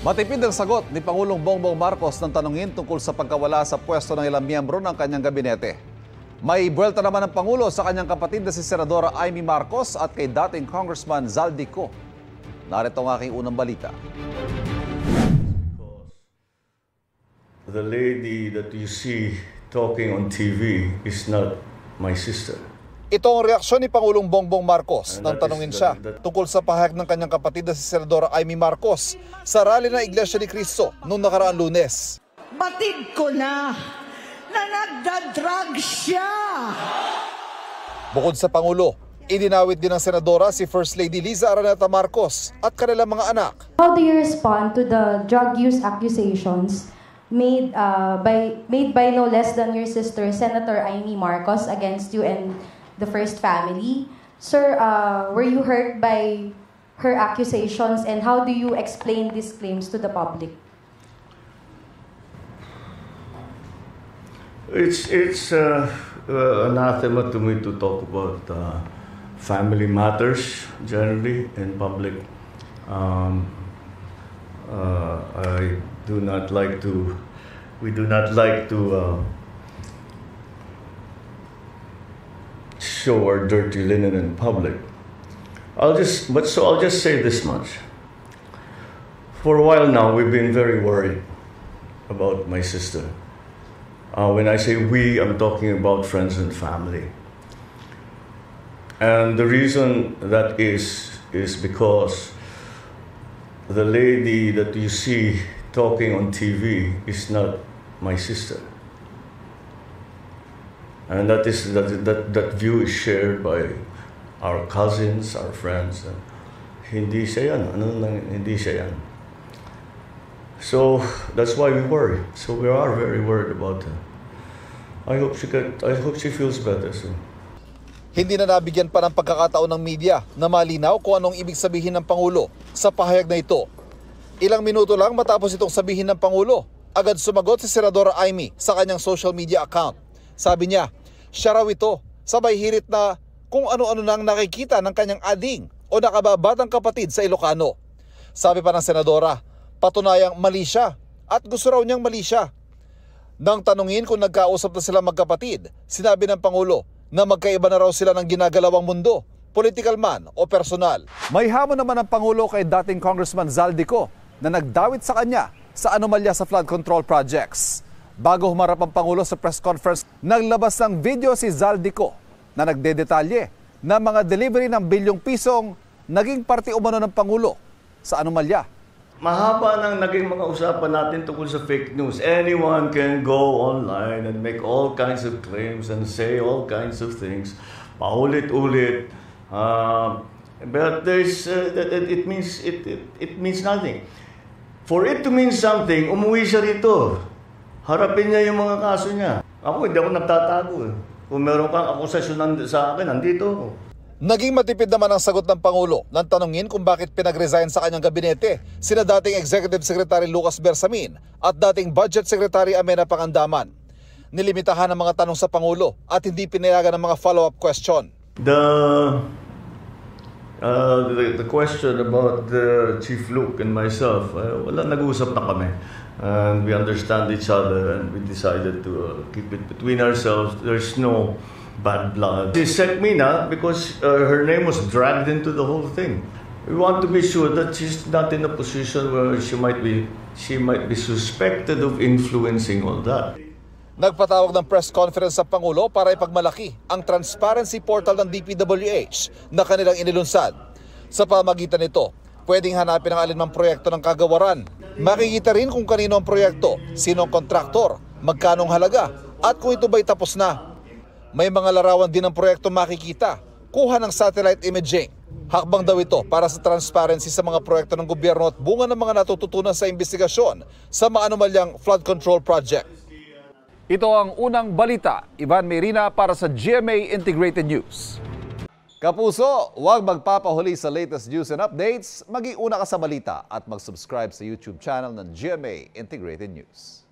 Matipid ang sagot ni Pangulong Bongbong Marcos ng tanungin tungkol sa pagkawala sa pwesto ng ilang miyembro ng kanyang gabinete. May buwelta naman ng Pangulo sa kanyang kapatid na si Senadora Amy Marcos at kay dating Congressman Zaldico. Narito ang aking unang balita. The lady that you see talking on TV is not my sister. Ito ang reaksyon ni Pangulong Bongbong Marcos nang tanungin siya tungkol sa pahayag ng kanyang kapatid na si Senadora Amy Marcos sa rally ng Iglesia ni Cristo noong nakaraang Lunes. Batid ko na nagdadrag siya. Bukod sa Pangulo, idinawit din ng Senadora si First Lady Liza Araneta Marcos at kanilang mga anak. How do you respond to the drug use accusations made by no less than your sister, Senator Amy Marcos, against you and the First family? Sir, were you hurt by her accusations, and how do you explain these claims to the public? It's anathema to me to talk about family matters generally in public. We do not like to show our dirty linen in public. I'll just say this much. For a while now, we've been very worried about my sister. When I say we, I'm talking about friends and family. And the reason that is because the lady that you see talking on TV is not my sister. And that view is shared by our cousins, our friends. Hindi siya yan. Hindi siya yan. So that's why we worry. So we are very worried about her. I hope she feels better soon. Hindi na nabigyan pa ng pagkakataon ng media na malinaw kung anong ibig sabihin ng Pangulo sa pahayag na ito. Ilang minuto lang matapos itong sabihin ng Pangulo, agad sumagot si Senadora Amy sa kanyang social media account. Sabi niya, siya raw ito, sabay hirit na kung ano-ano nang nakikita ng kanyang ading o nakababatang kapatid sa Ilocano. Sabi pa ng Senadora, patunayang mali siya at gusto raw niyang mali siya. Nang tanungin kung nagkausap na sila magkapatid, sinabi ng Pangulo na magkaiba na raw sila ng ginagalawang mundo, political man o personal. May hamon naman ang Pangulo kay dating Congressman Zaldico na nagdawit sa kanya sa anomalya sa flood control projects. Bago humarap ang Pangulo sa press conference, naglabas ng video si Zaldico na nagdedetalye na mga delivery ng bilyong pisong naging parte umano ng Pangulo sa anomalya. Mahaba nang naging mga usapan natin tungkol sa fake news. Anyone can go online and make all kinds of claims and say all kinds of things. Paulit-ulit. But it means nothing. For it to mean something, umuwi siya rito. Harapin niya yung mga kaso niya. Ako, hindi ako nagtatago. Kung meron kang akusasyon sa akin, nandito ako. Naging matipid naman ang sagot ng Pangulo nang tanungin kung bakit pinag-resign sa kanyang gabinete sina dating Executive Secretary Lucas Bersamin at dating Budget Secretary Amenah Pangandaman. Nilimitahan ang mga tanong sa Pangulo at hindi pinayagan ng mga follow-up question. The question about Chief Luke and myself, wala, nag-uusap na kami. And we understand each other and we decided to keep it between ourselves. There's no bad blood. She sent me na because her name was dragged into the whole thing. We want to be sure that she's not in a position where she might be suspected of influencing all that. Nagpatawag ng press conference sa Pangulo para ipagmalaki ang transparency portal ng DPWH na kanilang inilunsad. Sa pamagitan nito, pwedeng hanapin ang alinmang proyekto ng kagawaran. Makikita rin kung kanino ang proyekto, sino ang kontraktor, magkano ang halaga, at kung ito ba'y tapos na. May mga larawan din ng proyekto makikita, kuha ng satellite imaging. Hakbang daw ito para sa transparency sa mga proyekto ng gobyerno at bunga ng mga natututunan sa investigasyon sa mga anomalyang flood control project. Ito ang unang balita. Ivan Mayrina para sa GMA Integrated News. Kapuso, huwag magpapahuli sa latest news and updates. Mag-iuna ka sa balita at mag-subscribe sa YouTube channel ng GMA Integrated News.